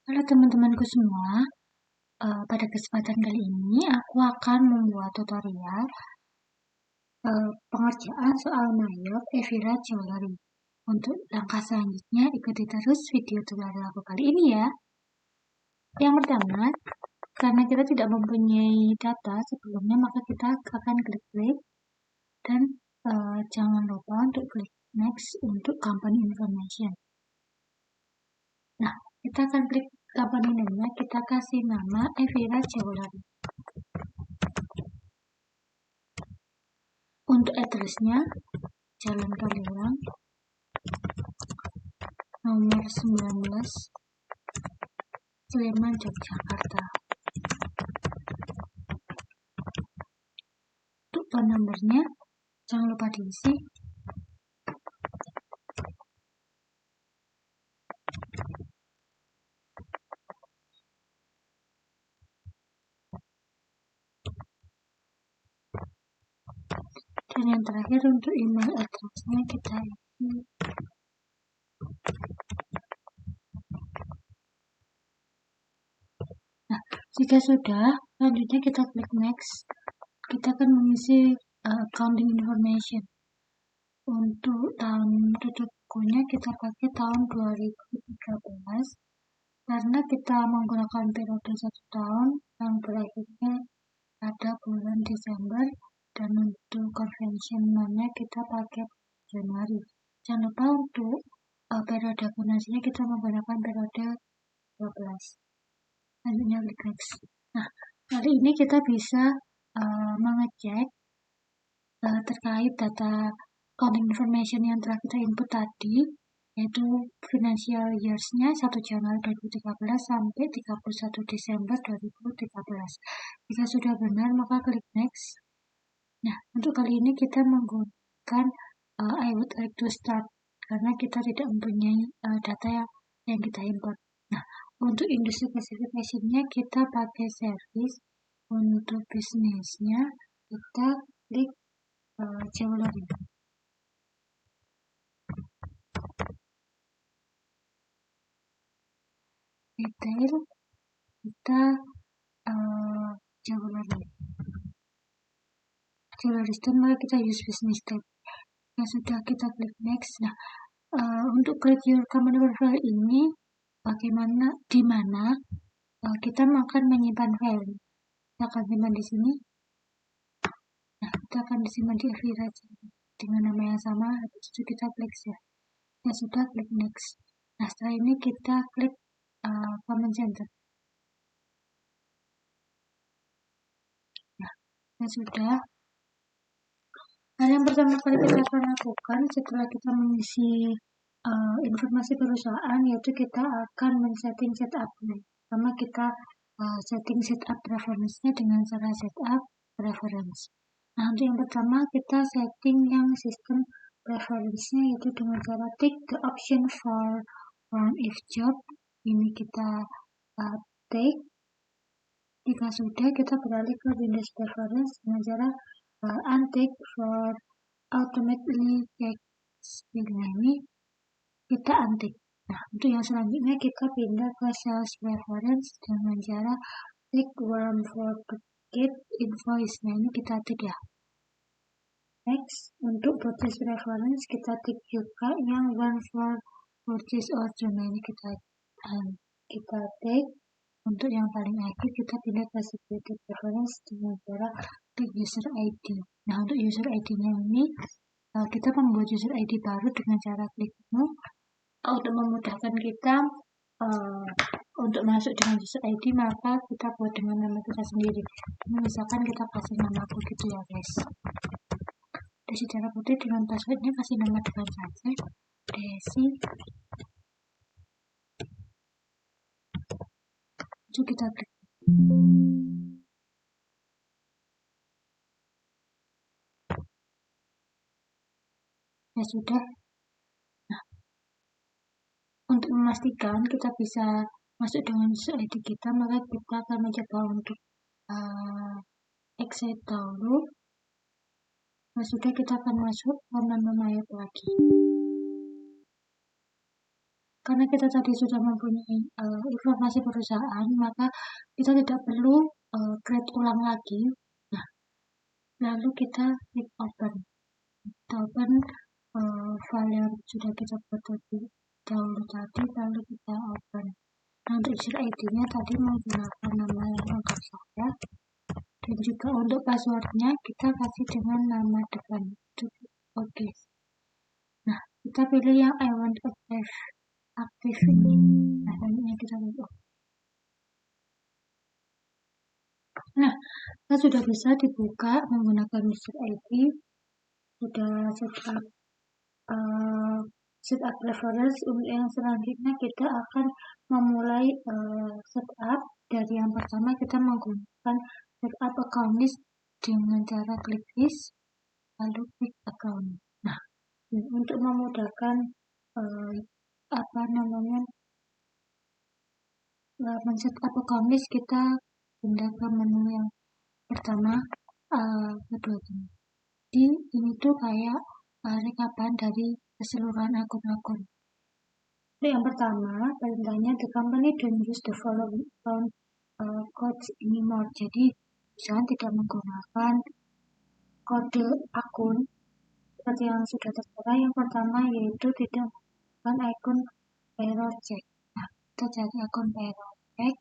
Halo teman-temanku semua, pada kesempatan kali ini aku akan membuat tutorial pengerjaan soal Mayop Evira Jewelry. Untuk langkah selanjutnya, ikuti terus video tutorial aku kali ini ya. Yang pertama, karena kita tidak mempunyai data sebelumnya, maka kita akan klik dan jangan lupa untuk klik next untuk company information. Nah, kita akan klik company name-nya, kita kasih nama Evira Jewelry. Untuk address-nya, Jalan Kaliurang, nomor 19, Sleman, Yogyakarta. Untuk phone number-nya, jangan lupa diisi. Dan yang terakhir untuk email address-nya kita isi. Nah, jika sudah, selanjutnya kita klik next. Kita akan mengisi accounting information. Untuk tahun tutup bukunya kita pakai tahun 2013 karena kita menggunakan periode 1 tahun yang berakhirnya pada bulan Desember, dan untuk conventionalnya kita pakai Januari. Jangan lupa untuk periode akuntansinya kita menggunakan periode 12. Selanjutnya klik next. Nah, kali ini kita bisa mengecek terkait data accounting information yang telah kita input tadi, yaitu financial years-nya 1 Januari 2013 sampai 31 Desember 2013. Jika sudah benar, maka klik next. Nah, untuk kali ini kita menggunakan I would like to start karena kita tidak mempunyai data yang kita import. Nah, untuk industri classification-nya kita pakai service. Untuk bisnisnya kita klik jewelry. Retail kita jewelry store, maka kita use business type. Yang sudah, kita klik next. Nah, untuk create your company profile ini bagaimana, di mana kita akan menyimpan file. Kita akan simpan di sini. Nah, kita akan disimpan di Evira dengan nama yang sama. Habis itu kita klik save. Yang sudah, klik next. Nah, setelah ini kita klik command center. Nah, yang sudah. Hal yang pertama kali kita akan lakukan setelah kita mengisi informasi perusahaan, yaitu kita akan men-setting setup-nya. Pertama kita setting setup preference-nya dengan cara setup preference. Nah, untuk yang pertama kita setting yang sistem preference-nya, yaitu dengan cara tick the option for run if job. Ini kita tick. Jika sudah, kita beralih ke Windows preference dengan cara untick for automatically check speed. Ini kita untick. Nah, untuk yang selanjutnya kita pindah ke sales preference dengan cara tick one for get invoice. Nah, ini kita tick ya. Next, untuk purchase preference kita tick juga yang one for purchase order. Nah, ini kita tick. Untuk yang paling akhir kita pindah ke security preference dengan cara klik user ID. Nah, untuk user ID-nya ini kita membuat user ID baru dengan cara klik menu. Untuk memudahkan kita untuk masuk dengan user ID, maka kita buat dengan nama kita sendiri. Misalkan kita kasih nama aku gitu ya guys. Desi Cara Putri, dengan passwordnya kasih nama depan saja, Desi. Itu kita klik. Ya sudah. Nah, untuk memastikan kita bisa masuk dengan user ID kita, maka kita akan mencoba untuk exit dahulu. Nah, sudah, kita akan masuk ke menu Mayop lagi. karena kita tadi sudah mempunyai informasi perusahaan, maka kita tidak perlu create ulang lagi. Nah, lalu kita klik open. Kita open file yang sudah kita buat dahulu tadi, lalu kita open. Nah, untuk user ID-nya tadi menggunakan nama yang lengkap saya, dan juga untuk passwordnya kita kasih dengan nama depan. Oke. Nah, kita pilih yang I want aktif ini. Nah, selanjutnya kita pilih. Nah, kita sudah bisa dibuka menggunakan user ID. Sudah setup preference. Untuk yang selanjutnya kita akan memulai setup. Dari yang pertama kita menggunakan setup account list dengan cara klik list lalu klik account. Nah, untuk memudahkan men-setup account list, kita pindah ke menu yang pertama, kedua ini. Jadi ini tuh kayak rekapan dari keseluruhan akun-akun. Yang pertama, perintahnya the company don't use the following account codes anymore. Jadi perusahaan tidak menggunakan kode akun seperti yang sudah tertera. Yang pertama yaitu tidak menggunakan akun payroll check. Nah, kita cari akun payroll check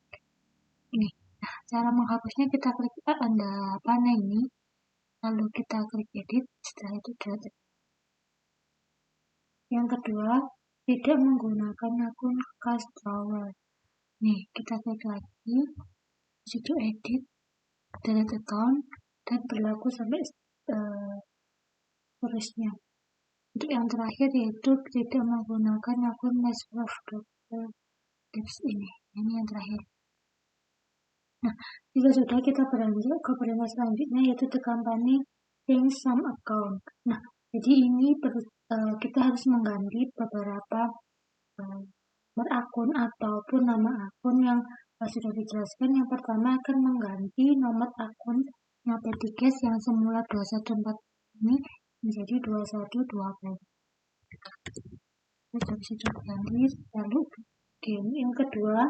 ini. Nah, cara menghapusnya kita klik tanda panah ini, lalu kita klik edit, setelah itu delete. Yang kedua, tidak menggunakan akun cash drawer. Nih, kita klik lagi, situ edit, delete account, dan berlaku sampai seterusnya. Untuk yang terakhir yaitu tidak menggunakan akun Microsoft ini yang terakhir. Nah, jika sudah, kita beranjak ke perintah selanjutnya yaitu the company change some account. Nah, jadi ini kita harus mengganti beberapa nomor akun ataupun nama akun yang sudah dijelaskan. Yang pertama akan mengganti nomor akun yang Pettycase yang semula 214 ini menjadi 212. Kita bisa ganti lalu yang kedua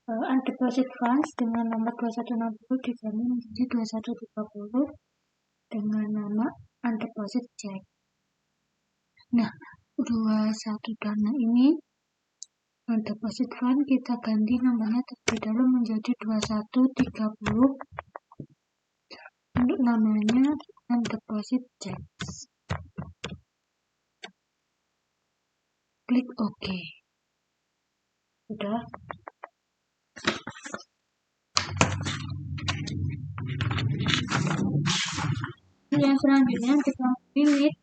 undeposit funds dengan nomor 2160 diganti menjadi 2130 dengan nama undeposit check. Nah, 21 dana ini undeposit fund kita ganti nomornya terlebih dahulu menjadi 2130 untuk namanya undeposit check. Klik OK. Sudah. Yang selanjutnya kita pilih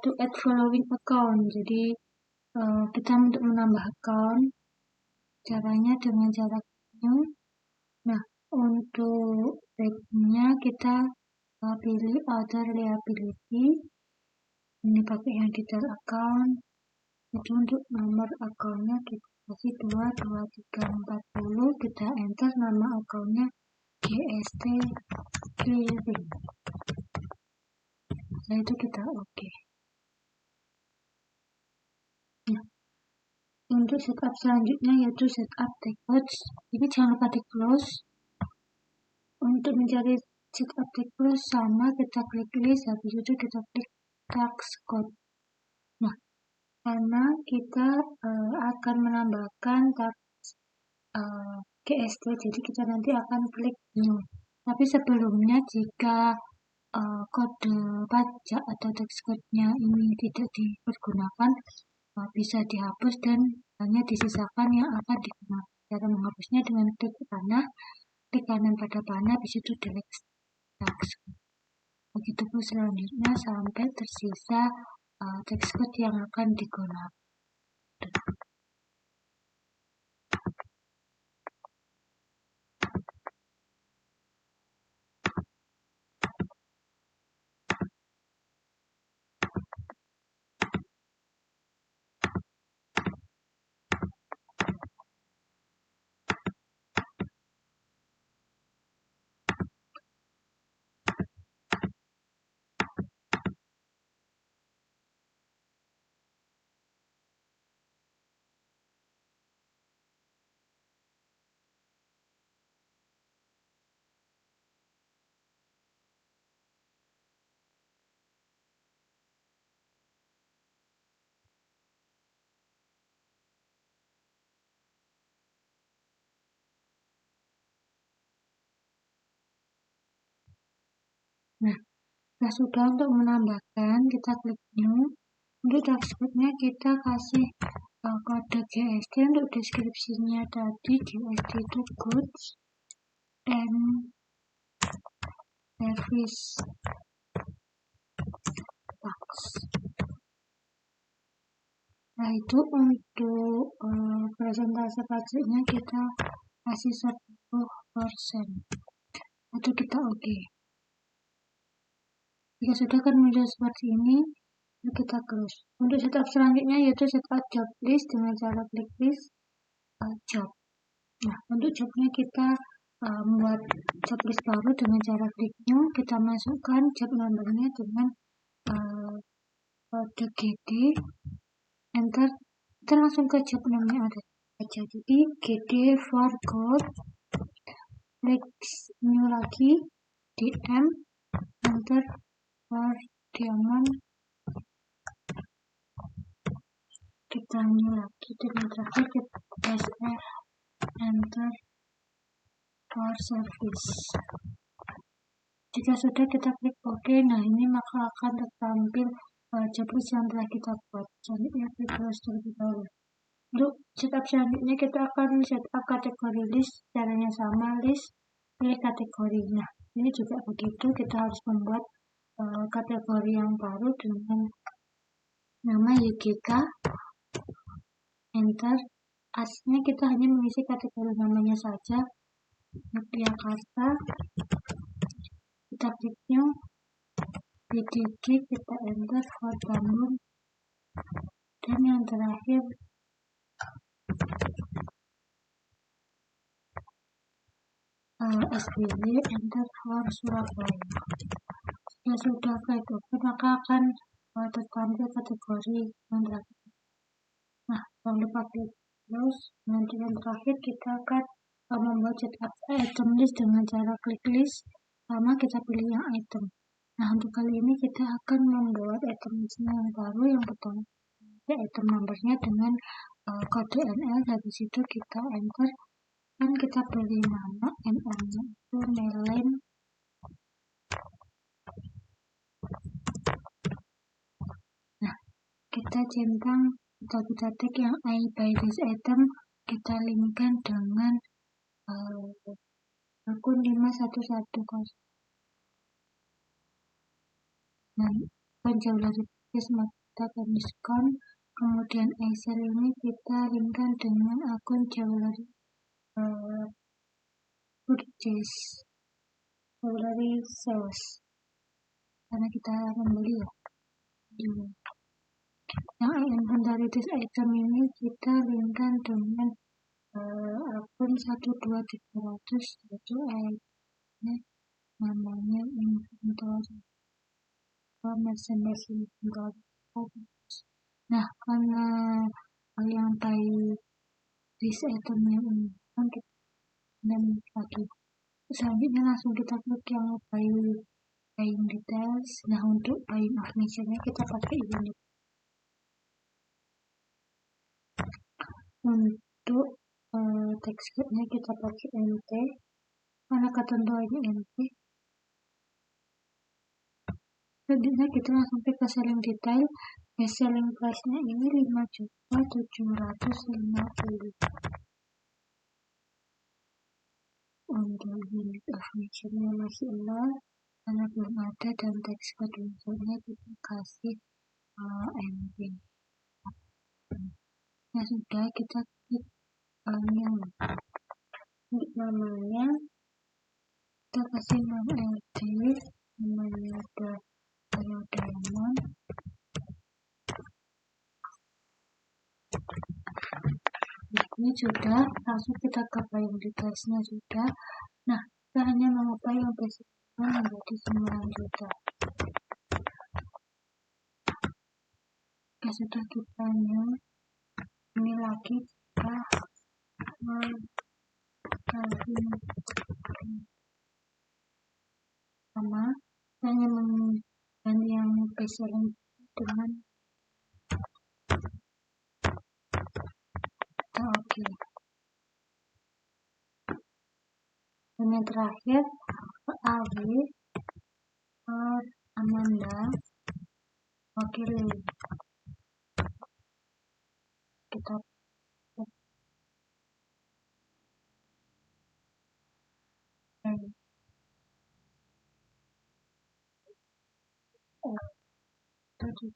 to add following account. Jadi kita untuk menambah account caranya dengan cara new. Nah, untuk backnya kita pilih other liability. Ini pakai yang detail account. Itu untuk nomor akunnya kita kasih 22340. Kita enter nama akunnya GST Clearing. Setelah itu kita OK. Nah, untuk setup selanjutnya yaitu setup take codes. Ini jangan lupa di close. Untuk mencari setup take codes sama, kita klik list, habis itu kita klik tax code. Nah, karena kita akan menambahkan tax GST, jadi kita nanti akan klik new. Tapi sebelumnya jika kode pajak atau tax code-nya ini tidak dipergunakan, bisa dihapus dan hanya disisakan yang akan digunakan. Cara menghapusnya dengan klik kanan pada panah, habis itu delete tax code. Begitupun selanjutnya sampai tersisa tax code yang akan digunakan. Nah, sudah untuk menambahkan, kita klik new. Untuk JavaScript-nya kita kasih kode GST. Untuk deskripsinya tadi GST itu goods and service tax. Nah, itu untuk persentase pajaknya kita kasih 10%. Itu kita oke. Jika sudah kan muncul seperti ini, kita close. Untuk setup selanjutnya yaitu setup job list dengan cara klik list job. Nah, untuk jobnya kita membuat job list baru dengan cara klik new. Kita masukkan job numbernya dengan kode GD, enter. Kita langsung ke job namanya ada aja. Jadi GD for gold, klik new lagi, DM, enter for diamond. Kita new lagi dengan terakhir kita SR, enter for service. Jika sudah kita klik OK, nah ini maka akan tertampil job list yang telah kita buat. Selanjutnya klik close terlebih dahulu. Untuk setup selanjutnya kita akan setup kategori list, caranya sama, list, pilih kategori. Nah, ini juga begitu, kita harus membuat kategori yang baru dengan nama YGK, enter. Aslinya kita hanya mengisi kategori namanya saja, Yogyakarta, kita klik new, BDG kita enter for Bandung, dan yang terakhir SBY enter for Surabaya. Jika sudah klik OK, maka akan tertampil kategori yang terakhir. Nah, jangan lupa klik close. Nanti yang terakhir kita akan membuat setup item list dengan cara klik list, sama kita pilih yang item. Nah, untuk kali ini kita akan membuat item listnya yang baru. Yang pertama, item numbernya dengan kode NL. Dari situ kita enter dan kita pilih nama NL-nya itu Nelen. Nah, kita centang atau kita tag yang I buy this item, kita linkkan dengan akun 5110. Nah, jauh dari podcast maka kita akan diskon. Kemudian Excel ini kita linkkan dengan akun jewelry purchase, jewelry sales, karena kita membeli ya. Yang inventaritis item ini kita linkkan dengan akun 12300, yaitu namanya inventory merchandise inventory. Nah, karena yang buy this item yang ini kan kita dan lagi selanjutnya langsung kita klik yang buying details. Nah, untuk buying informationnya kita pakai ini. Untuk text scriptnya kita pakai NT karena ketentuannya NT. Selanjutnya kita langsung ke selling detail. Best selling price nya ini 5.750.000. Untuk unit of measure-nya masih nol karena belum ada, dan teks kedudukannya kita kasih NT. Nah, sudah kita klik new. Untuk namanya kita kasih nama LD, namanya diamond. Ini sudah, langsung kita ke buying detailsnya sudah. Nah, kita hanya mengubah yang basic menjadi 9 juta. Oke, sudah kita new. Ini lagi kita sama, hanya mengganti yang base selling dengan oke. Dan yang terakhir AW for Amanda wakili kita tadi.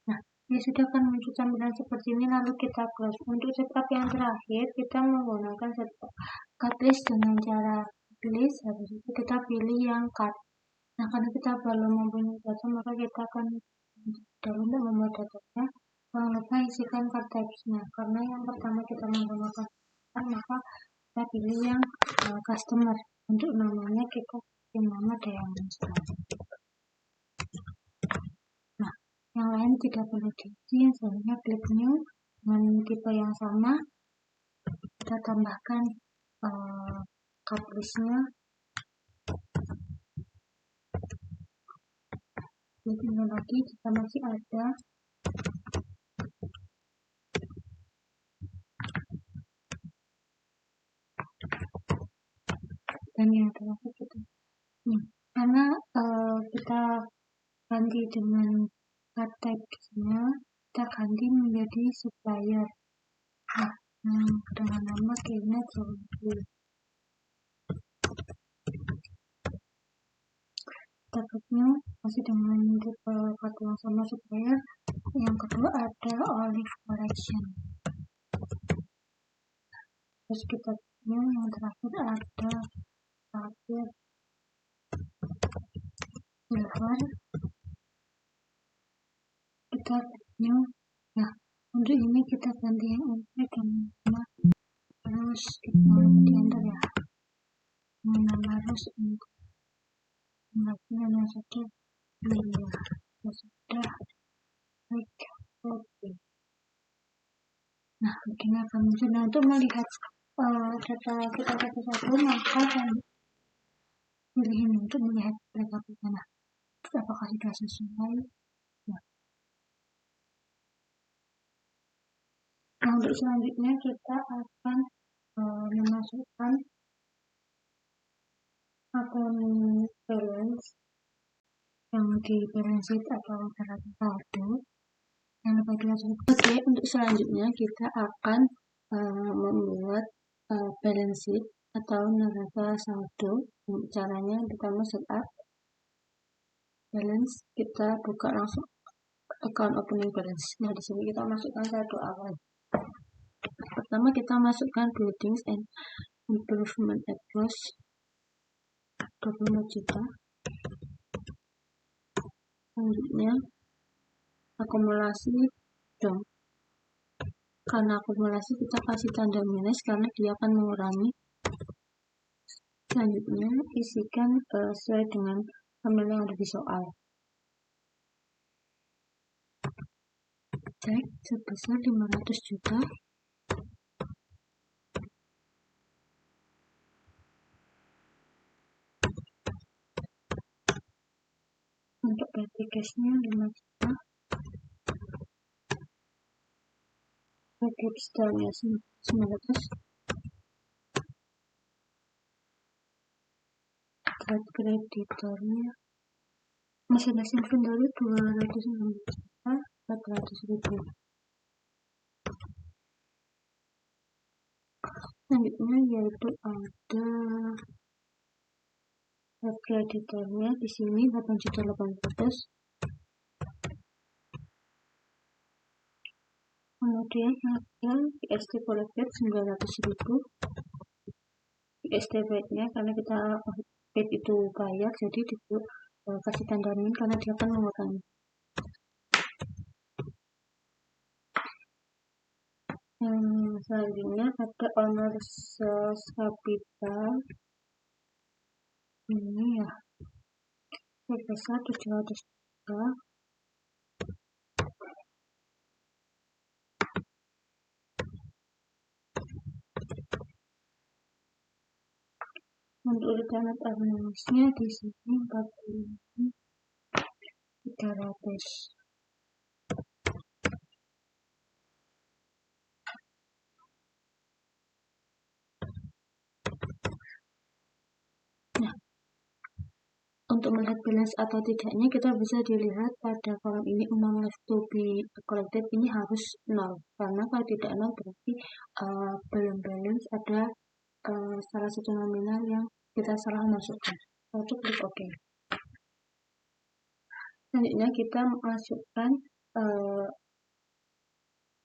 Nah, ya sudah kan muncul tampilan seperti ini, lalu kita close. Untuk setup yang terakhir, kita menggunakan cut list dengan cara list, habis itu kita pilih yang cut. Nah, karena kita belum mempunyai data, maka kita akan dalam membuat datanya, jangan lupa isikan cut types-nya. Karena yang pertama kita menggunakan maka kita pilih yang customer. Untuk namanya kita pilih nama Diamond. Nah, yang lain tidak perlu diisi, selanjutnya klik new dengan tipe yang sama, kita tambahkan cut list-nya. Jadi lagi jika masih ada dan yang terakhir kita karena kita ganti dengan cut type-nya, kita ganti menjadi supplier. Nah, dengan nama kayaknya takutnya masih dengan tipe cut yang sama supplier. Yang kedua ada olive collection. Terus kita yang terakhir ada silver. Kita new. Nah, untuk ini kita ganti yang ini dengan terus kita enter ya. Nama terus untuk yang satu ya sudah oke. Nah, begini akan muncul. Nah, untuk melihat data kita satu-satu, maka akan pilih ini untuk melihat rekapitulasi. Nah, apakah sudah sesuai? Nah, untuk selanjutnya kita akan memasukkan akun balance yang di balance sheet atau neraca saldo yang dapat dilakukan. Oke, untuk selanjutnya kita akan membuat balance sheet atau neraca saldo. Caranya pertama setup balance, kita buka langsung account opening balance. Nah, di sini kita masukkan saldo awal. Pertama kita masukkan buildings and improvement at cost 25 juta. Selanjutnya akumulasi dong. Karena akumulasi kita kasih tanda minus karena dia akan mengurangi. Selanjutnya isikan sesuai dengan tabel yang ada di soal. Cek sebesar 500 juta. Untuk petty cash-nya 5 juta. Paket store-nya 900. Trade kreditornya Mercedes inventory 260 juta 400 ribu. Selanjutnya yaitu ada kreditornya di sini 8.800. Kemudian harga PST collected 900.000. PST paid-nya karena kita paid itu bayar, jadi kasih tanda min karena dia akan mengurangi. Selanjutnya ada owner sales capital ini ya sebesar 700 juta. Untuk return earnings-nya di sini 45.300. untuk melihat balance atau tidaknya kita bisa dilihat pada kolom ini amount left to be collected ini harus 0 karena kalau tidak 0 berarti belum balance, ada salah satu nominal yang kita salah masukkan. Lalu klik OK. Selanjutnya kita masukkan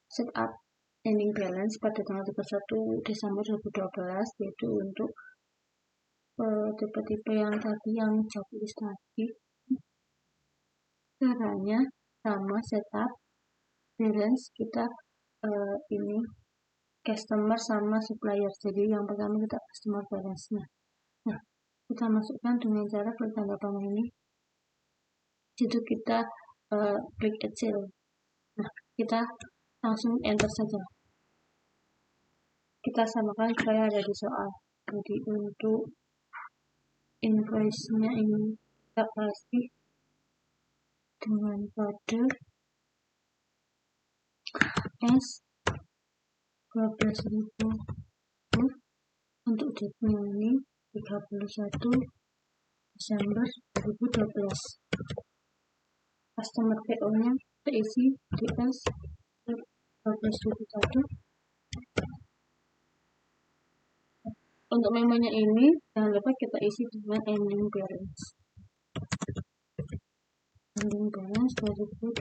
setup ending balance pada tanggal 31 Desember 2012 yaitu untuk tipe-tipe yang tadi yang checklist tadi. Caranya sama setup balance kita ini customer sama supplier. Jadi yang pertama kita customer balance-nya. Nah, kita masukkan dengan cara klik tanda panah ini. Situ kita klik Excel. Nah, kita langsung enter saja. Kita samakan supaya ada di soal. Jadi untuk invoice-nya ini kita kasih dengan kode S 12.000. Untuk date-nya ini 31 Desember 2012. Customer PO-nya terisi DS 12.1. Untuk memonya ini jangan lupa kita isi dengan ending balance. Ending balance 2012.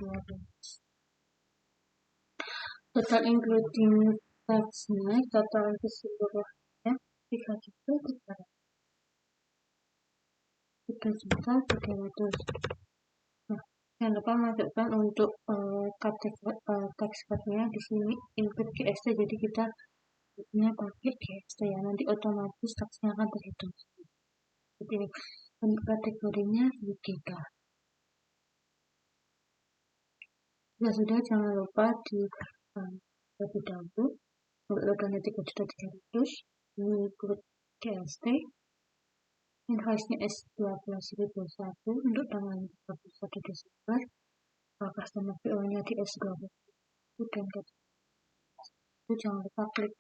Total including tax-nya, total keseluruhannya 3.300. Nah, jangan lupa masukkan untuk kategori tax code-nya di sini include GST, jadi kita ini pakai GST ya, nanti otomatis taxnya akan terhitung. Jadi untuk kategorinya UGK. Ya sudah, jangan lupa di terlebih dahulu untuk tiga juta 300 include GST. Invoice-nya S12.001 untuk tanggal 31 Desember. Customer PO-nya di S20 dan itu jangan lupa klik.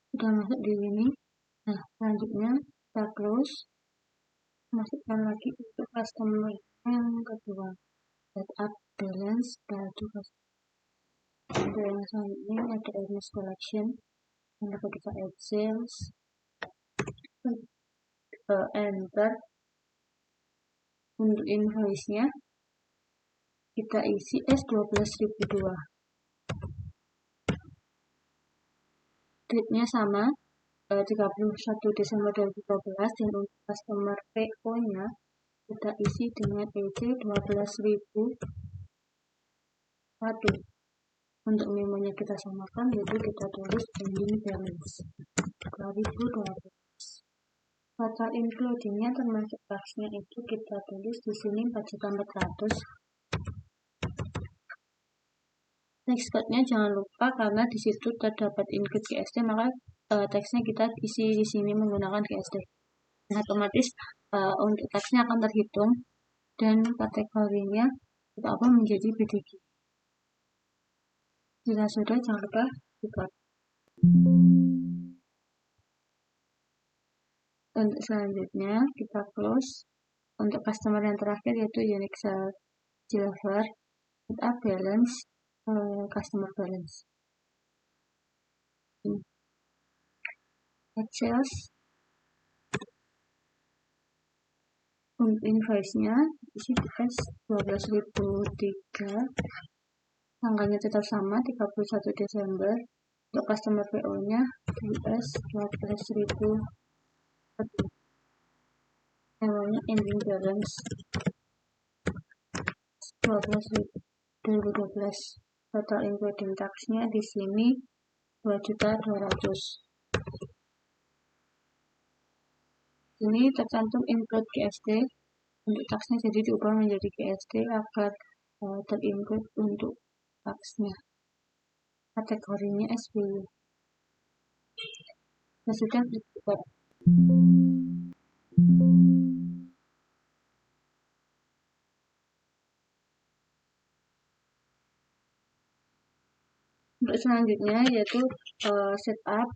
Sudah masuk di sini. Nah, selanjutnya kita close. Masukkan lagi untuk customer yang kedua. Setup balance baju customer. Yang selanjutnya ada earnest collection. Yang dapat kita add sales. Enter. Untuk invoice-nya kita isi S12.002. Date-nya sama 31 Desember 2012 dan untuk customer PO-nya kita isi dengan EC 12.001. Untuk memonya kita samakan, yaitu kita tulis ending balance 2012. Total including-nya termasuk tax-nya itu kita tulis di sini 4.400. Tax code-nya jangan lupa karena di situ terdapat include GST, maka tax-nya kita isi di sini menggunakan GST. Nah, otomatis untuk tax-nya akan terhitung dan kategorinya kita apa menjadi BDG. Jika sudah, jangan lupa report. Untuk selanjutnya kita close. Untuk customer yang terakhir yaitu Unique Silver, setup balance, customer balance. Sales. Untuk invoice-nya isi S 12.003. Tanggalnya tetap sama 31 Desember. Untuk customer PO-nya S 12.000. Namanya ending balance 12.012. Total including tax-nya di sini 2.200. Ini tercantum include GST. Untuk tax-nya jadi diubah menjadi GST agar terinclude untuk tax-nya. Kategorinya SBY. Nah, sudah dibuat. Untuk selanjutnya yaitu setup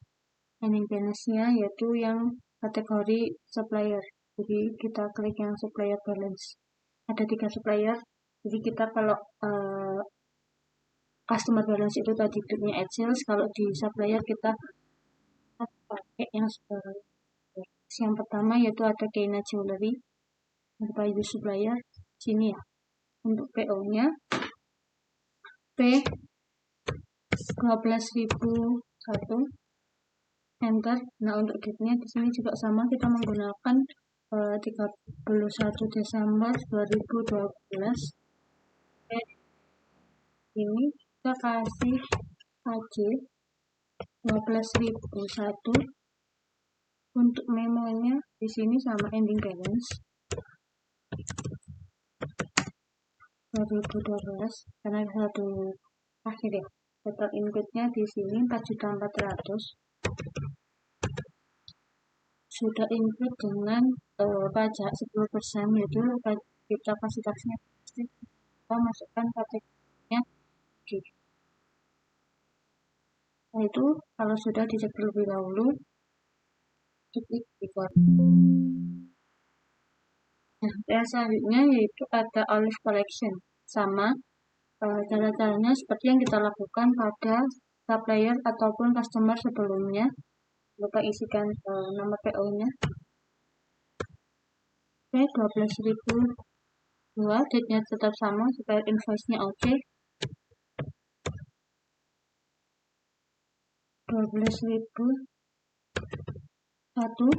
ending balance-nya yaitu yang kategori supplier. Jadi kita klik yang supplier balance. Ada 3 supplier. Jadi kita kalau customer balance itu tadi kliknya add sales, kalau di supplier kita pakai yang supplier. Yang pertama yaitu ada Keina Jewelry, ada use supplier sini ya. Untuk PO-nya P 12.001, enter. Nah, untuk date-nya di sini juga sama, kita menggunakan 31 Desember 2012. Ini kita kasih AJ 12.001. Untuk memonya di sini sama ending balance 2012 karena satu akhir ya. Total inputnya di sini 4.400.000. Sudah input dengan pajak 10%, yaitu kita kapasitasnya kita masukkan kategorinya G. Nah, itu kalau sudah dicek terlebih dahulu, klik record. Nah, yang selanjutnya yaitu ada Olive Collection. Sama cara-caranya seperti yang kita lakukan pada supplier ataupun customer sebelumnya. Lupa isikan nomor PO-nya. Oke, 12.002, date-nya tetap sama supaya invoice-nya oke. 12.001.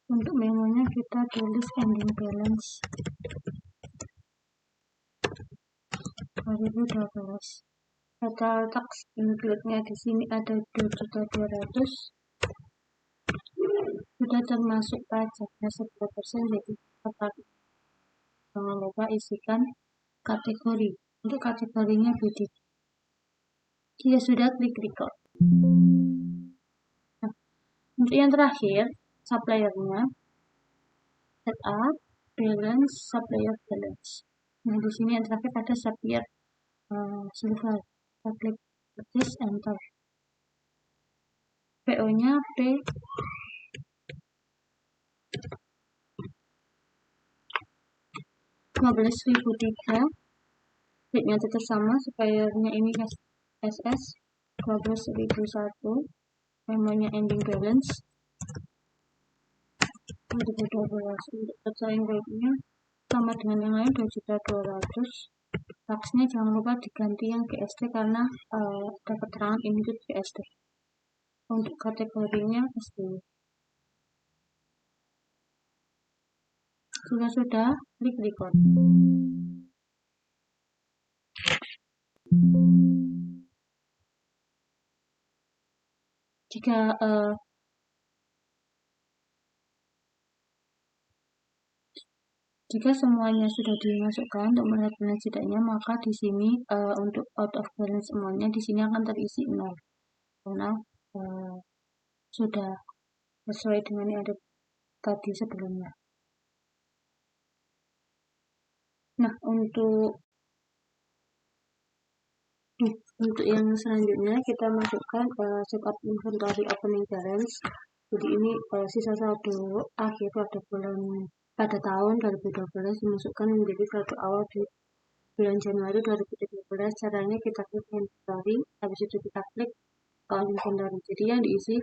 Untuk memonya kita tulis ending balance 2012. Total tax include-nya di sini ada 2.200.000. Sudah termasuk pajaknya 10%, jadi tetap jangan lupa isikan kategori. Untuk kategorinya BD. Jika sudah, klik record. Nah, untuk yang terakhir, suppliernya setup balance supplier balance. Nah, di sini yang terakhir ada supplier silver. Kita klik this, enter. PO-nya P 15.003. Date-nya tetap sama, suppliernya ini SS 12.001. Memonya ending balance 2012. Untuk total rate-nya sama dengan yang lain 2.200.000. Tax-nya jangan lupa diganti yang GST karena ada keterangan input GST. Untuk kategorinya SD. Jika sudah, klik record. Jika semuanya sudah dimasukkan untuk melihat balance tidaknya, maka di sini untuk out of balance semuanya di sini akan terisi 0 karena sudah sesuai dengan yang ada tadi sebelumnya. Nah, untuk yang selanjutnya kita masukkan setup inventory opening balance. Jadi ini sisa saldo akhir pada tahun 2012 dimasukkan menjadi saldo awal di bulan Januari 2013. Caranya kita klik inventory, habis itu kita klik inventory. Jadi yang diisi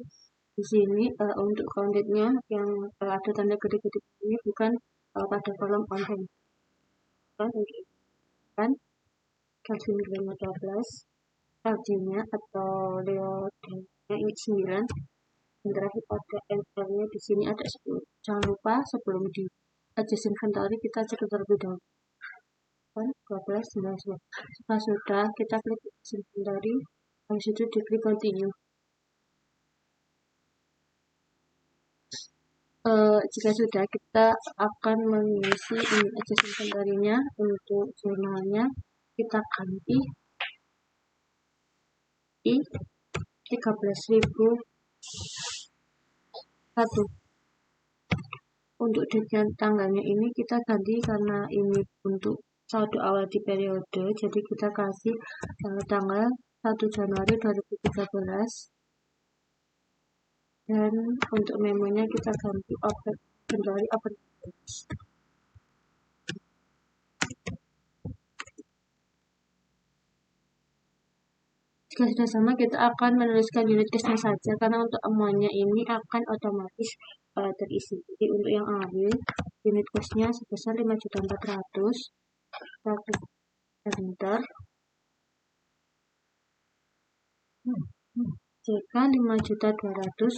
di sini untuk countednya yang ada tanda kedip-kedip ini bukan pada kolom on hand. Kan Kelvin Klein 12, LG-nya atau Leo-nya ini 9. Yang terakhir ada NR-nya di sini ada 10. Jangan lupa sebelum di adjust inventory kita cek terlebih dahulu. 12, 19. Setelah sudah, kita klik adjust inventory, habis itu diklik continue. Jika sudah, kita akan mengisi adjust inventory-nya. Untuk jurnalnya kita ganti di 13.001. Untuk date tanggalnya ini kita ganti karena ini untuk saldo awal di periode, jadi kita kasih tanggal 1 Januari 2013. dan untuk memonya kita ganti kembali open page. Jika sudah sama, kita akan menuliskan unit case-nya saja karena untuk semuanya ini akan otomatis terisi. Jadi untuk yang awal unit case-nya sebesar 5.400.000, lalu enter. Jika 5.200.000,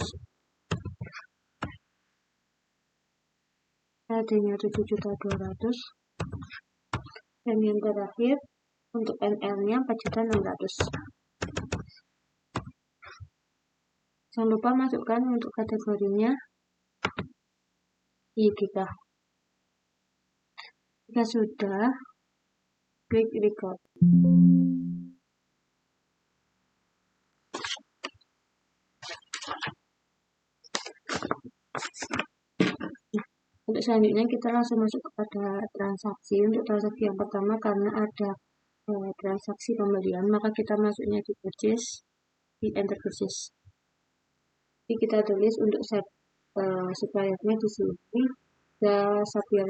tadinya 7.200.000, dan yang terakhir untuk NL-nya 4.600.000. Jangan lupa masukkan untuk kategorinya IGK. Jika sudah, klik record. Untuk selanjutnya kita langsung masuk kepada transaksi. Untuk transaksi yang pertama, karena ada transaksi pembelian, maka kita masuknya di purchase, di enter purchase. Jadi kita tulis untuk set suppliernya di sini ada supplier.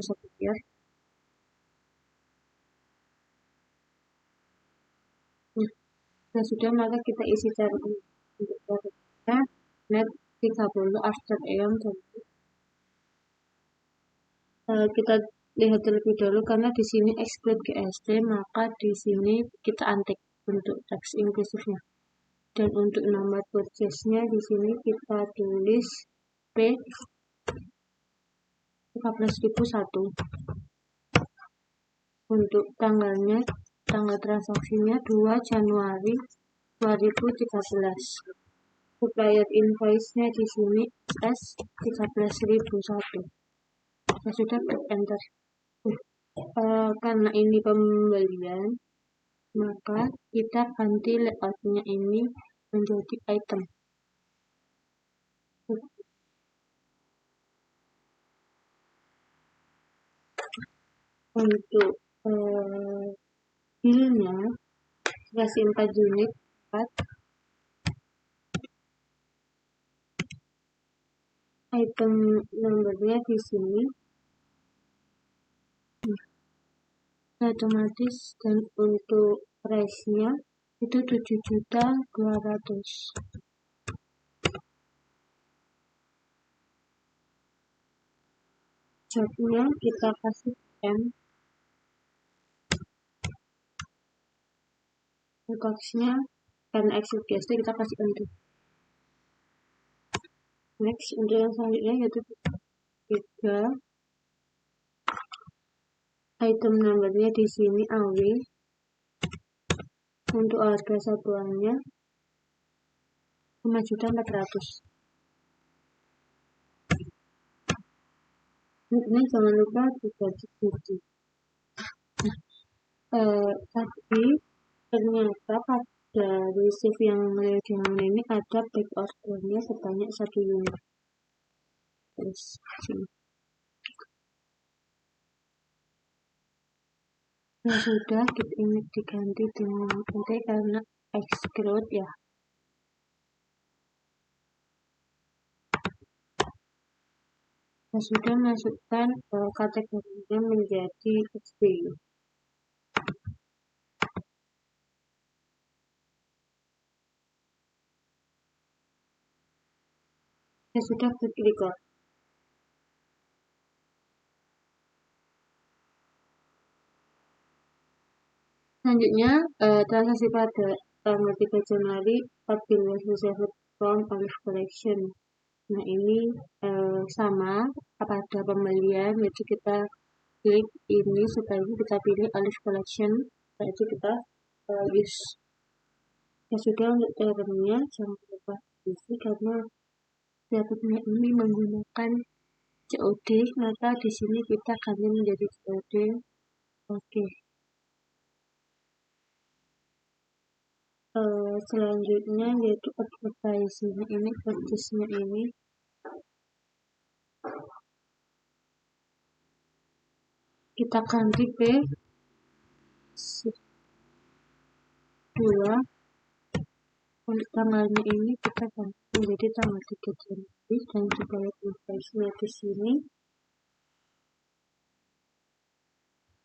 Nah, sudah, maka kita isi cari untuk produknya net 30 after AM. Kita lihat terlebih dahulu karena di sini exclude GST, maka di sini kita untick untuk tax inclusive-nya. Dan untuk nomor purchase-nya di sini kita tulis P 13.001. Untuk tanggalnya, tanggal transaksinya 2 Januari 2013. Supplier invoice-nya di sini S 13.001. Ya sudah, enter. Karena ini pembelian, maka kita ganti layout-nya ini menjadi item. Untuk bill-nya kasih 4 unit 4. Item number-nya di sini otomatis, dan untuk price-nya itu 7.200.000. Jobnya kita kasih M. Box-nya karena exclude GST kita kasih M2. Next, untuk yang selanjutnya yaitu 3. Item number-nya di sini AW. Untuk harga satuannya 5.400.000. Ini jangan lupa dibagi. Tapi ternyata pada receive yang dengan ini ada back order-nya sebanyak 1 unit. Terus sini. Nah, sudah, kita ini diganti dengan NT karena exclude ya. Nah, sudah, masukkan kategorinya menjadi SBU. Ya sudah, klik record. Selanjutnya, transaksi pada tanggal 3 Januari 14 from Olive Collection. Nah, ini sama pada pembelian, yaitu kita klik ini supaya kita pilih Olive Collection, setelah itu kita use. Ya sudah, untuk termnya jangan lupa isi karena dapatnya ini menggunakan COD, maka di sini kita ganti menjadi COD. Oke. Selanjutnya yaitu advertising. Ini purchase-nya ini kita ganti P 2. Untuk tanggalnya ini kita ganti menjadi tanggal 3 Januari. dan juga invoice-nya di sini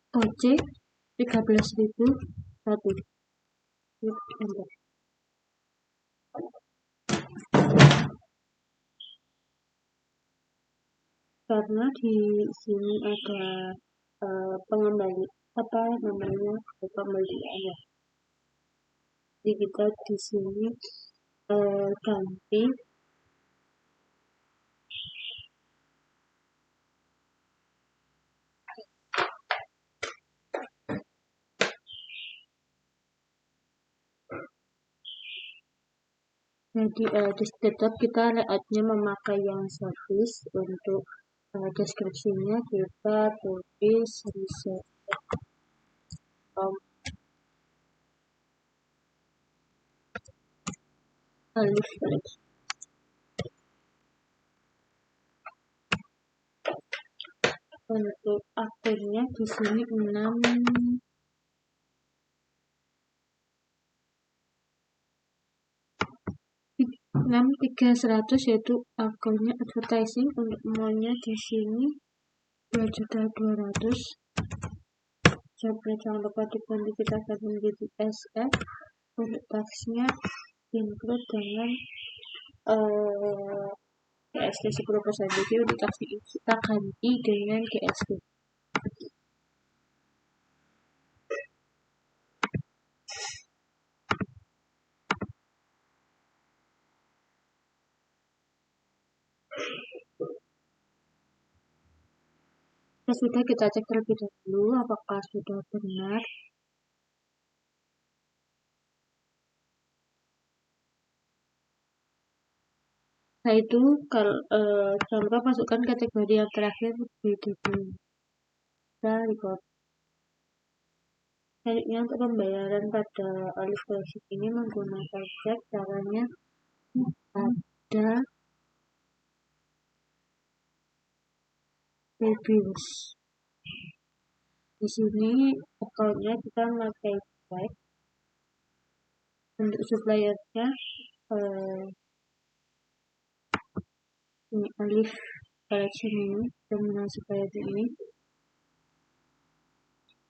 OC 13.001. Karena di sini ada pengembali pembeliannya. Jadi kita di sini ganti jadi tetap kita layoutnya memakai yang service. Untuk deskripsinya kita tulis reset alif. Untuk akunnya di sini 6.300 yaitu akunnya advertising. Untuk maunya di sini 2.200.000. Jangan lupa diganti, kita akan menjadi SF. Untuk taxnya include dengan GST 10%. Jadi untuk tax kita ganti dengan GST. Sudah, kita cek terlebih dahulu apakah sudah benar. Nah itu kalau jangan lupa masukkan kategori yang terakhir BDB. Kita record. Selanjutnya untuk pembayaran pada alif collection ini menggunakan cek. Caranya ada reviews. Di sini akunnya kita pakai cek. Untuk suppliernya ini alif collection ini, terminal supplier ini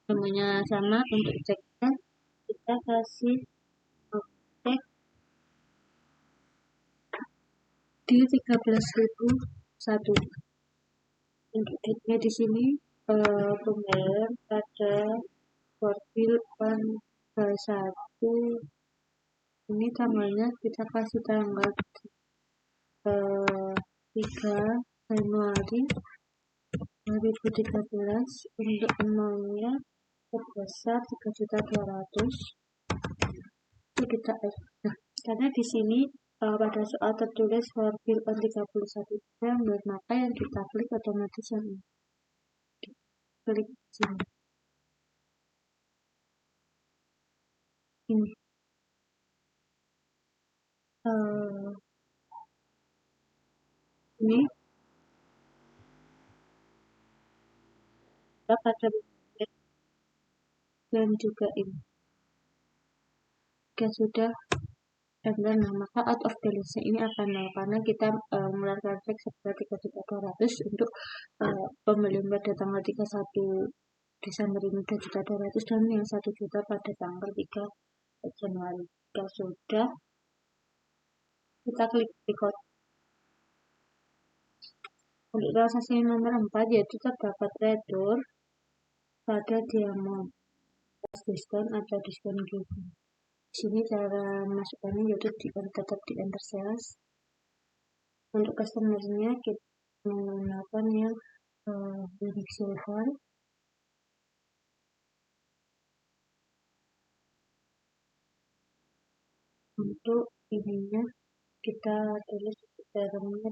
namanya sama. Untuk ceknya kita kasih cek di 13.001. Untuk date-nya di sini pembayaran pada profil 1 ini tanggalnya kita kasih tanggal 3 Januari 2013. Untuk amountnya sebesar 3.200.000. Itu kita karena di sini pada soal tertulis profil 31 jam, maka yang kita klik otomatis yang ini. Klik sini. Ini ini pada dan juga ini. Jika sudah enter, maka out of balance ini akan nol karena kita mengeluarkan cek sebesar 3.200.000 untuk pembelian pada tanggal 31 Desember ini 2.200.000 dan yang 1 juta pada tanggal 3 Januari. Jika sudah, kita klik record. Untuk transaksi nomor 4 yaitu terdapat redor pada diamond diskon atau diskon giveaway. Di sini cara masukkannya yaitu tetap di enter sales. Untuk customer-nya kita menggunakan yang unique silver. Untuk ininya kita tulis termnya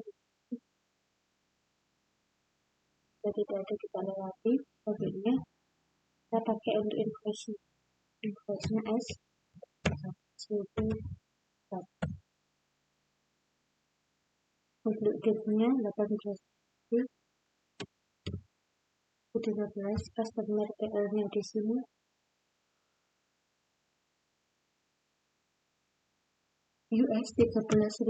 jadi tidak ada kita lewati. Bagiannya kita pakai untuk invoice-nya S 1000. Untuk date-nya 18.13. Customer PL-nya di sini US 13.001.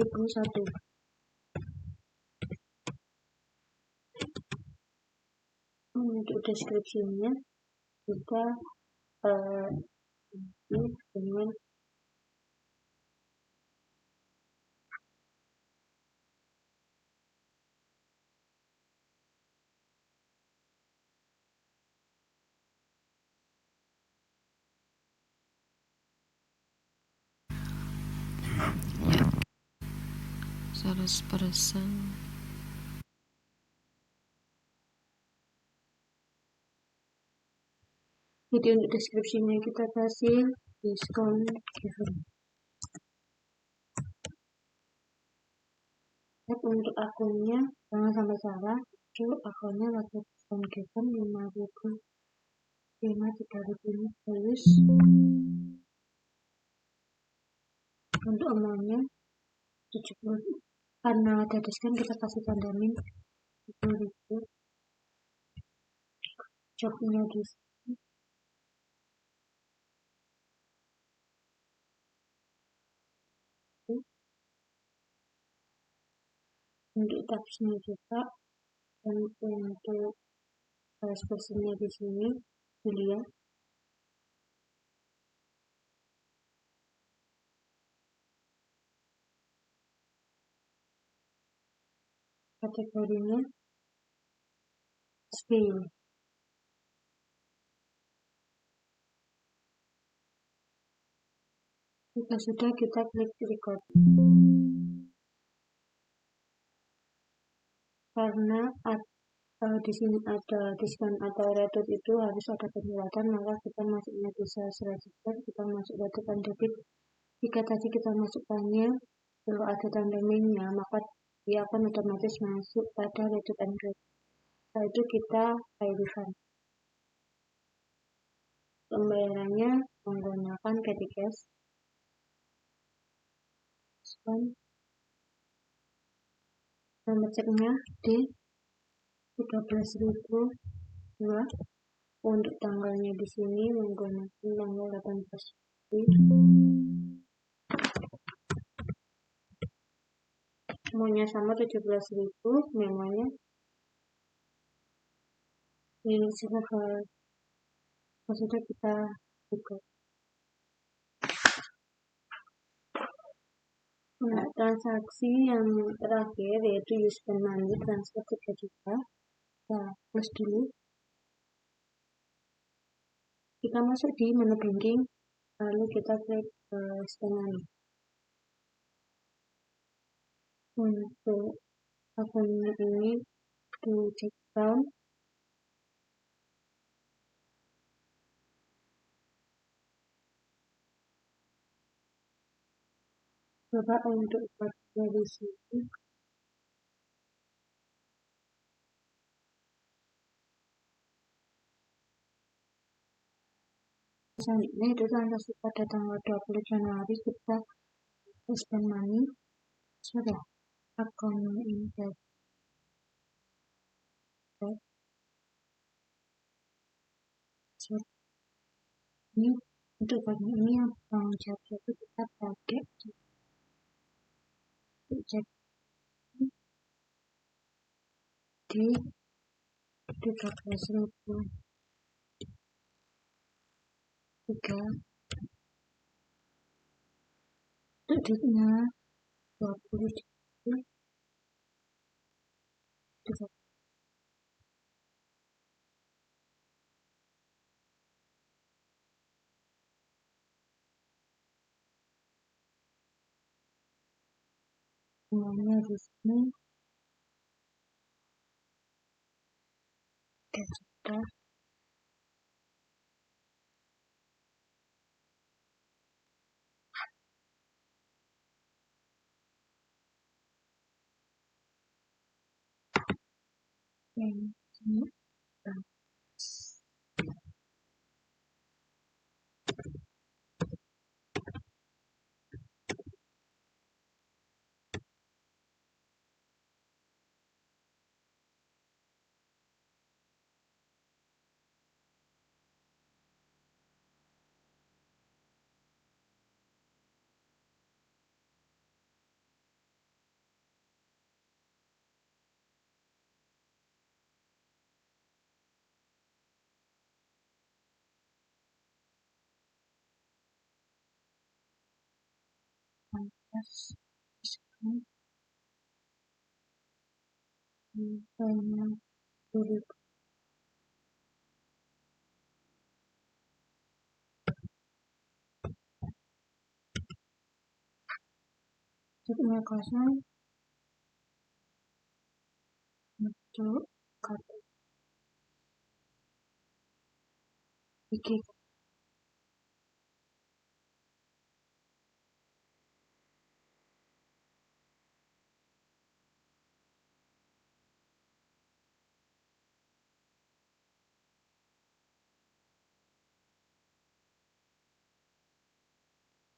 Untuk deskripsinya kita ini dengan Ya, 100%. jadi untuk deskripsinya kita kasih diskon given. Untuk akunnya jangan sampai salah, itu akunnya pakai diskon given 3.000 bonus. Untuk amountnya 70, karena ada diskon kita kasih tandamin 70.000. Jobnya di sini. Untuk tabsnya juga, dan untuk spesialnya di sini Julia. Kategorinya SBY. Jika sudah, kita klik record. Karena di sini ada diskon atau reduce itu harus ada penjualan, maka kita masuknya bisa register, kita masuk debit debit. Jika tadi kita masukkannya perlu ada tanda minnya, maka dia akan otomatis masuk pada reduce and credit. Setelah itu kita pay refund. Pembayarannya menggunakan petty cash. Nomor ceknya di 13.002. Untuk tanggalnya di sini menggunakan tanggal 18 semuanya sama 17.000. Memangnya ini silver. Maksudnya kita buka. Nah, transaksi yang terakhir yaitu use money transfer 3 juta. Kita close dulu. Kita masuk di menu banking, lalu kita klik spend money. Untuk akunnya ini to check down. Coba untuk dari sini. Selanjutnya itu transaksi pada tanggal 20 Januari kita spend money. Sudah akun ini ini untuk bagian ini yang tanggung jawab itu kita pakai cek di 13.003 debitnya 20 semuanya di sini sudah. Yang ini 18 sekian banyak 2000 cukupnya kosong untuk kartu pikir.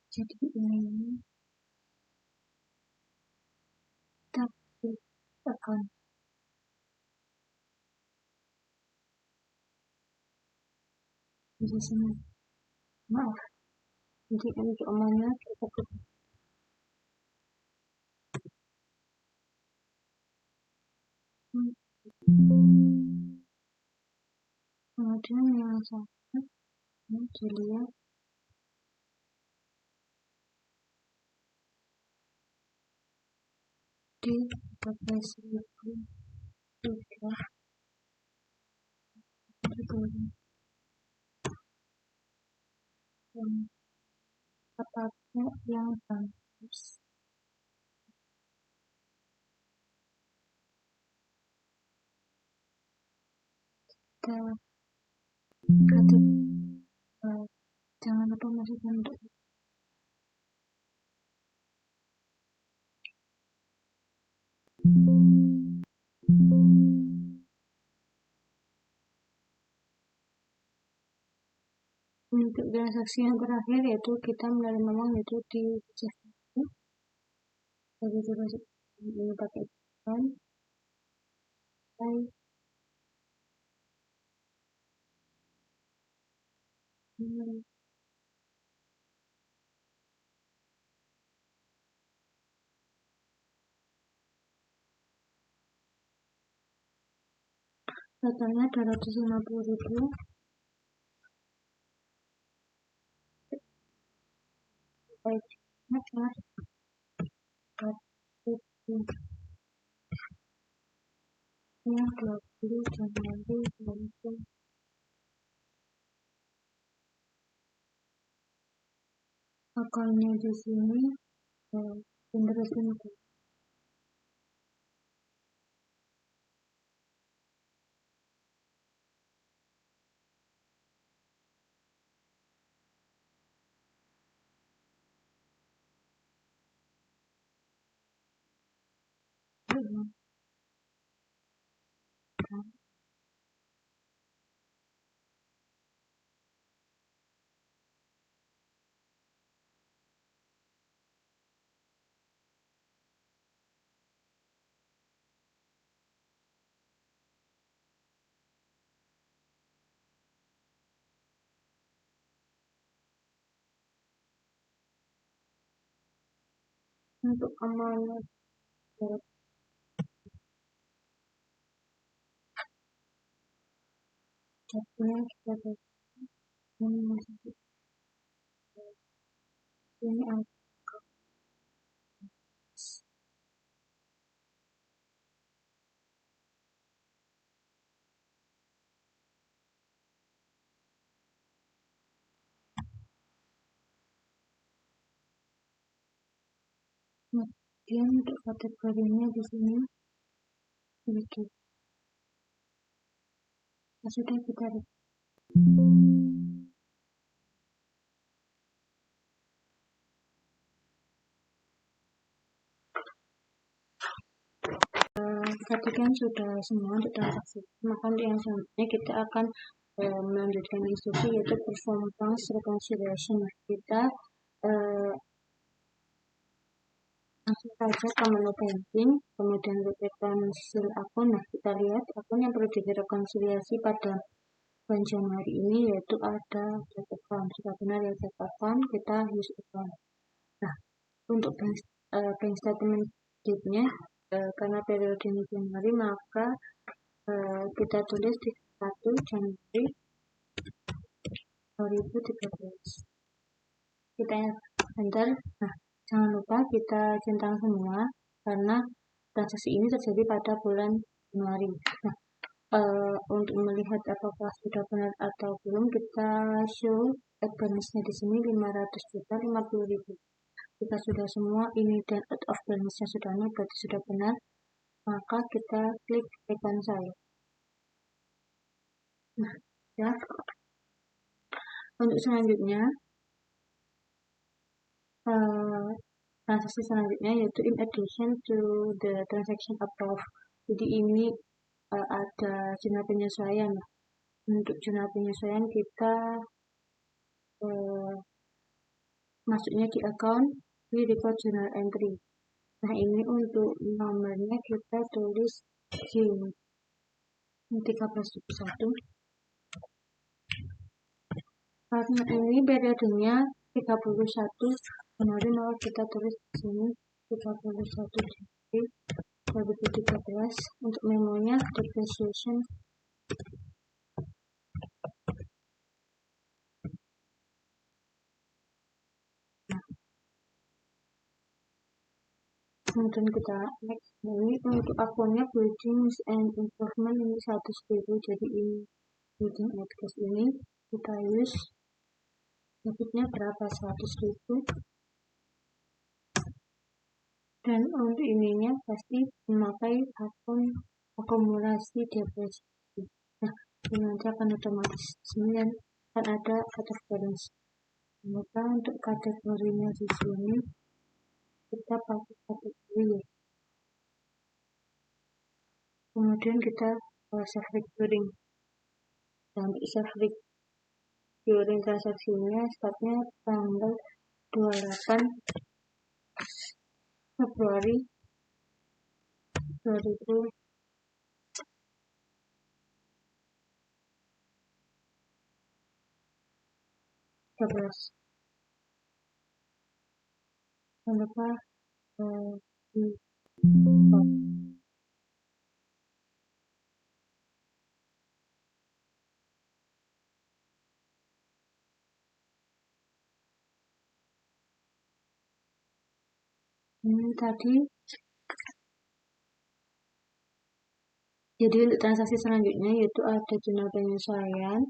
Jadi ini kita akan di sini, maaf, jadi untuk amannya kita kemudian yang satu dilihat di 14.003 yang tepatnya yang bagus. Kita ketik jangan lupa masukkan untuk transaksi yang terakhir yaitu kita menerima uang yaitu di CFD. Jadi coba ini pakai totalnya 250.000. Baik, yang 20 Januari 2020 akalnya di sini interesting. Untuk amanah jatuhnya kita ini masih ini angka kemudian untuk kategorinya di sini sedikit sudah kita perhatikan sudah semua untuk transaksi. Maka untuk yang selanjutnya kita akan melanjutkan instruksi yaitu perform funds reconciliation. Kita langsung saja ke menu banking, kemudian reconcile akun. Nah, kita lihat akun yang perlu direkonsiliasi pada bulan Januari ini yaitu ada check account. Jika benar ya check account, kita use account. Nah, untuk bank statement date-nya karena periode ini Januari, maka kita tulis di 1 Januari 2013. Kita enter. Nah, Jangan lupa kita centang semua karena transaksi ini terjadi pada bulan Januari. Nah, untuk melihat apakah sudah benar atau belum, kita show balance-nya di sini 500 juta 50.000. Jika sudah semua ini dan out of balance-nya sudah nol, berarti sudah benar, maka kita klik reconcile. Nah, ya. Untuk selanjutnya, transaksi selanjutnya yaitu in addition to the transaction above. Jadi ini ada jurnal penyesuaian. Untuk jurnal penyesuaian kita masuknya di account di record journal entry. Nah, ini untuk nomornya kita tulis J 1321. Karena ini periodenya 31 Januari, maka kita tulis di sini 31 Januari 2013. Untuk memonya depreciation kemudian kita next. Ini untuk akunnya buildings and improvement ini 100.000, jadi ini building at cost ini kita use debitnya berapa, 100.000, dan untuk ininya pasti memakai akun akumulasi depresiasi. Nah, ini nanti akan otomatis sini akan ada out of balance. Maka untuk kategorinya di sini kita pakai kategori ya. Kemudian kita self recurring. Dan untuk self recurring transaksinya startnya tanggal 28 Februari 2013. Jangan lupa di ini tadi. Jadi untuk transaksi selanjutnya yaitu ada jurnal penyesuaian.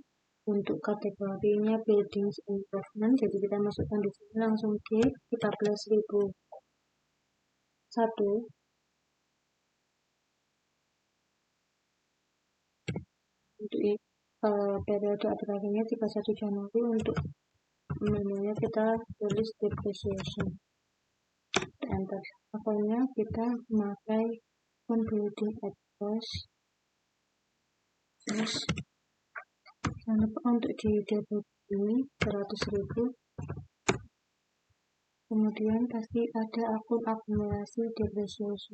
Untuk kategorinya buildings improvement, jadi kita masukkan di sini langsung G 13.001. Untuk periode akhirnya 31 Januari. Untuk menunya kita tulis depreciation, enter. Akunnya kita memakai building at cost. Terus jangan lupa untuk di debit ini 100.000. Kemudian pasti ada akun akumulasi depresiasi,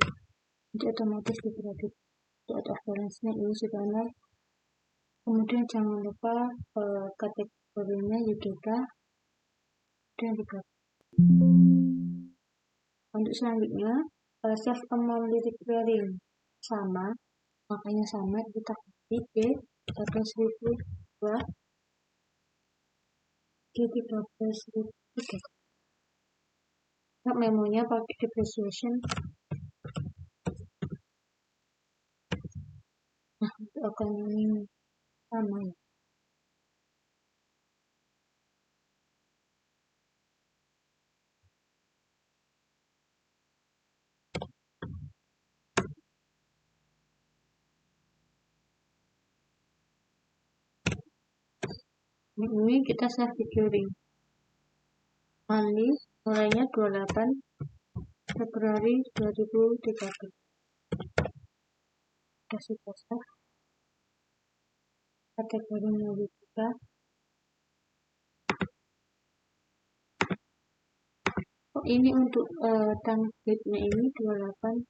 jadi otomatis dikredit. Untuk out of balance-nya ini sudah nol. Kemudian jangan lupa kategorinya UGK dan juga. Untuk selanjutnya self amount recurring sama, makanya sama kita pilih G13.002 G13.003. Memonya pakai depreciation. Nah, untuk akun ini sama ya. Ini kita self recurring. Only mulainya 28 Februari 2013. Kasih pasar kategorinya juga. Ini untuk tanggalnya ini 28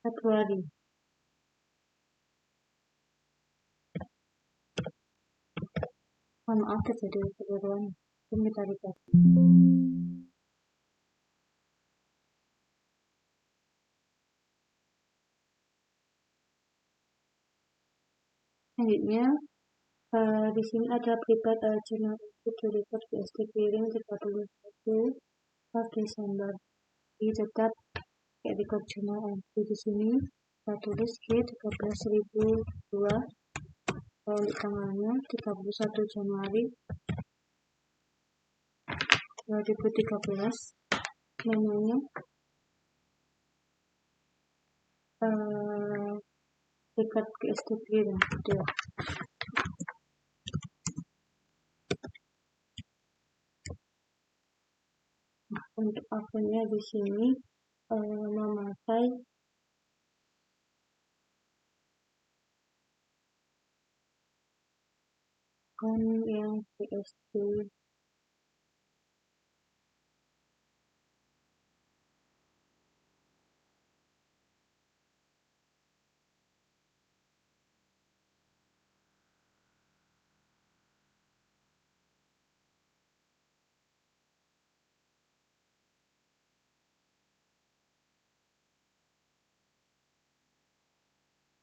Februari. Maaf terjadi kekeliruan. Kita lihat. Selanjutnya Di sini ada prepare journal entry to report BSD clearing 31 Desember. Jadi tetap kayak record journal entry di sini kita tulis G 13.002, untuk tanggalnya 31 Januari 2013, namanya record BSD clearing gitu ya. Untuk akunnya di sini memakai akun yang BSD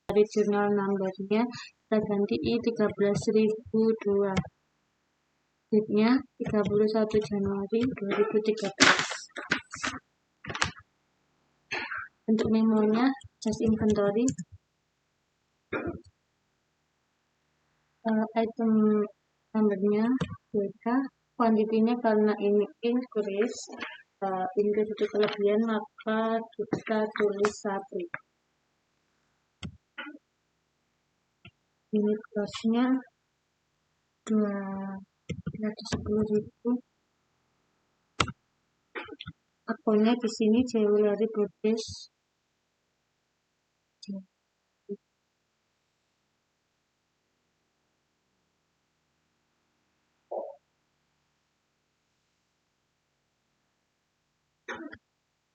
dari jurnal numbernya kita ganti I13.002, date-nya 31 Januari 2013. Untuk memonya just inventory, item numbernya WK, kuantitinya karena ini increase, increase itu kelebihan, maka kita tulis 1. Unit cost-nya 210.000. Akunnya di sini jewelry British.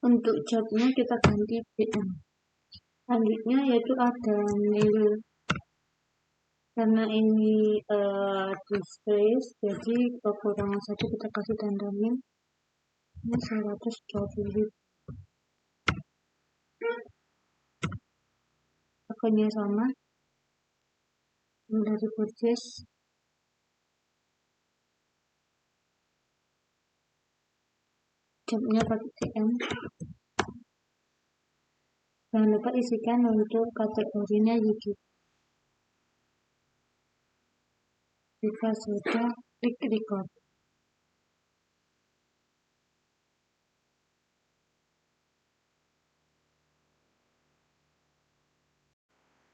Untuk jobnya kita ganti BM. Selanjutnya yaitu ada mail, karena ini displace, jadi kekurangan saja kita kasih tanda min. Ini 120.000. Akunnya sama dari purchase, jobnya pakai TM. Jangan lupa isikan untuk kategorinya YouTube. Jika sudah, klik record.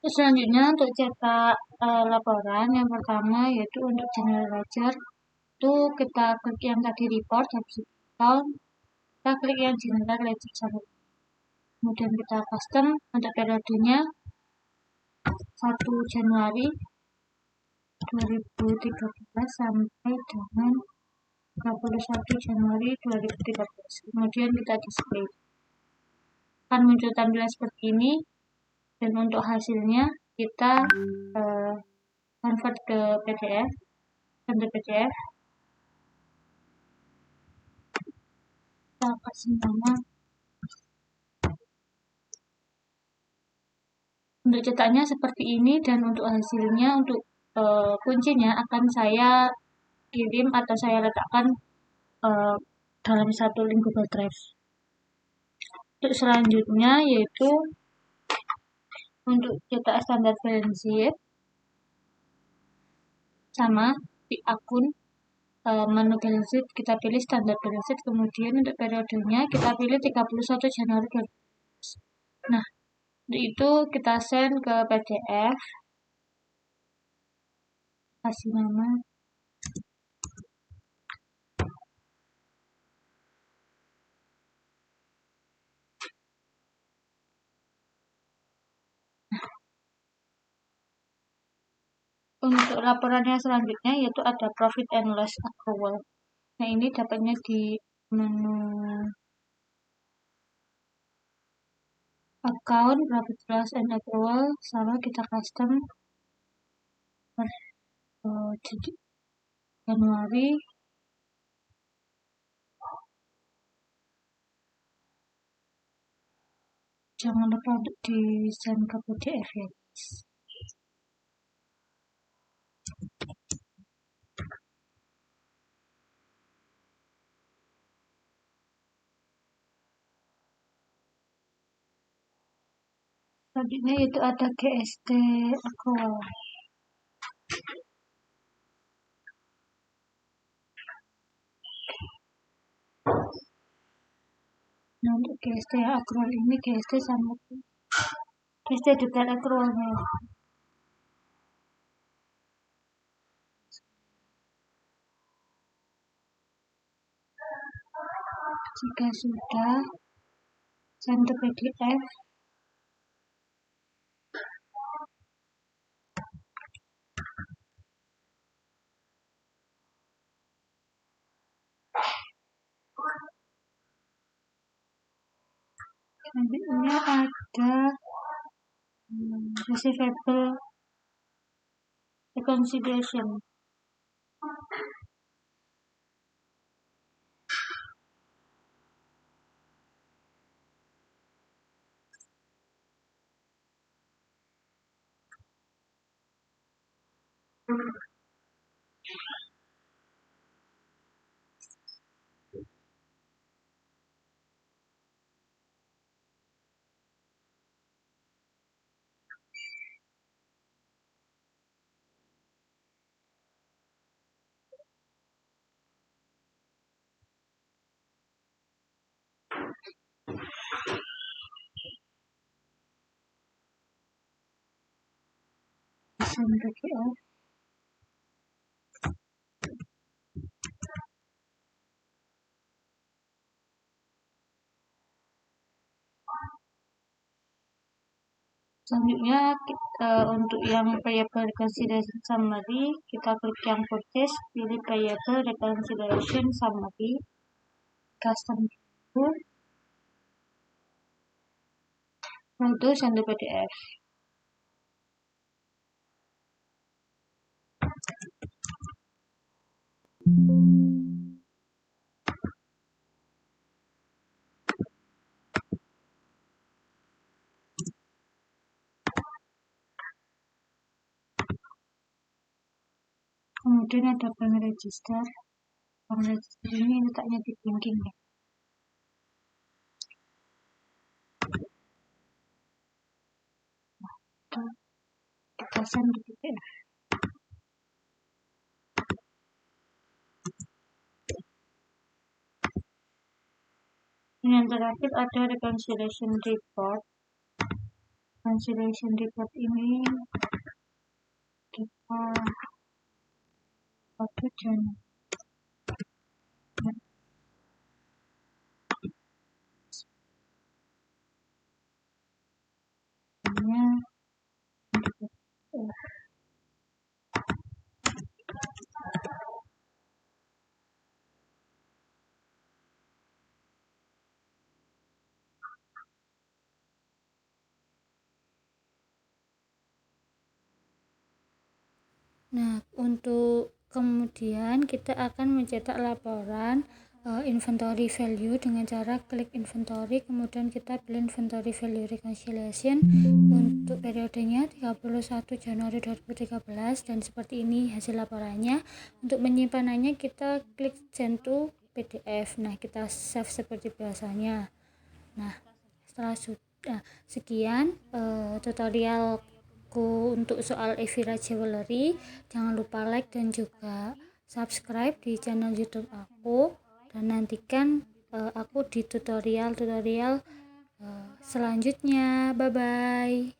Selanjutnya untuk cetak laporan, yang pertama yaitu untuk general ledger, itu kita klik yang tadi report, habis itu kita klik yang general ledger sama. Kemudian kita custom untuk periodenya 1 Januari 2013 sampai dengan 31 Januari 2013. Kemudian kita display. Akan muncul tampilan seperti ini, dan untuk hasilnya kita convert ke PDF. Untuk PDF kita kasih nama. Untuk cetaknya seperti ini, dan untuk hasilnya, untuk kuncinya akan saya kirim atau saya letakkan dalam satu link Google Drive. Untuk selanjutnya yaitu untuk cetak standar balance sheet, sama di akun menu balance sheet kita pilih standar balance sheet, kemudian untuk periodenya kita pilih 31 Januari 2013. Nah, untuk itu kita send ke PDF, kasih nama. Untuk laporannya selanjutnya yaitu ada profit and loss accrual. Nah, ini dapatnya di menu account, profit loss and accrual, sama kita custom Januari. Jangan lupa untuk di send ke PDF ya guys. Selanjutnya yaitu ada GST accrual. Nah, untuk GST accrual ini GST sama GST detail accrualnya. Jika sudah, send to PDF. Selanjutnya ada receivable reconciliation. Send PDF. Selanjutnya untuk yang payable reconciliation summary, kita klik yang purchase, pilih payable reconciliation summary, custom itu, lalu send to PDF. Kemudian ada bank register. Bank register ini letaknya di banking ya. Nah, kita send to PDF. Yang terakhir ada reconciliation report. Reconciliation report ini kita pakai channel. Nah, untuk kemudian kita akan mencetak laporan inventory value dengan cara klik inventory, kemudian kita pilih inventory value reconciliation untuk periodenya 31 Januari 2013, dan seperti ini hasil laporannya. Untuk menyimpanannya kita klik send to PDF. Nah, kita save seperti biasanya. Nah, setelah sudah sekian tutorial untuk soal Evira Jewelry. Jangan lupa like dan juga subscribe di channel YouTube aku, dan nantikan aku di tutorial selanjutnya. Bye bye.